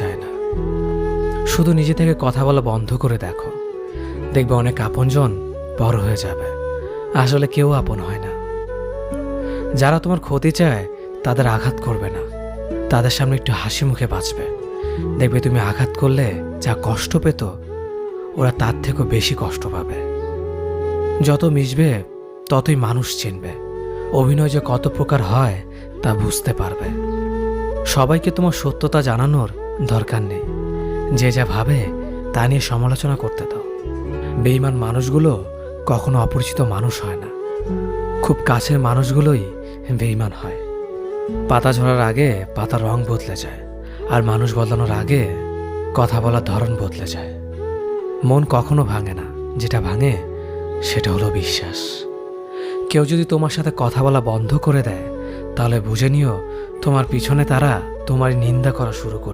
চায় না। শুধু নিজে থেকে কথা বলা বন্ধ করে দেখো, দেখবে অনেক আপনজন বড় হয়ে যাবে। আসলে কেউ আপন হয় না। যারা তোমার ক্ষতি চায় তাদের আঘাত করবে না, তাদের সামনে একটু হাসি মুখে বাঁচবে। দেখবে তুমি আঘাত করলে যা কষ্ট পেত, ওরা তার থেকেও বেশি কষ্ট পাবে। যত মিশবে ততই মানুষ চিনবে, অভিনয় যে কত প্রকার হয় তা বুঝতে পারবে। সবাইকে তোমার সত্যতা জানানোর দরকার নেই, যে যা ভাবে তা নিয়ে সমালোচনা করতে দাও। বেঈমান মানুষগুলো কখনো অপরিচিত মানুষ হয় না, খুব কাছের মানুষগুলোই বেঈমান হয়। পাতা ঝরার আগে পাতার রং বদলে যায়, আর মানুষ বদলানোর আগে কথা বলার ধরন বদলে যায়। মন কখনো ভাঙে না, যেটা ভাঙে সেটা হলো বিশ্বাস। কেউ যদি তোমার সাথে কথা বলা বন্ধ করে দেয়, তাহলে বুঝে নিও তোমার পিছনে তারা তোমার নিন্দা করা শুরু করে।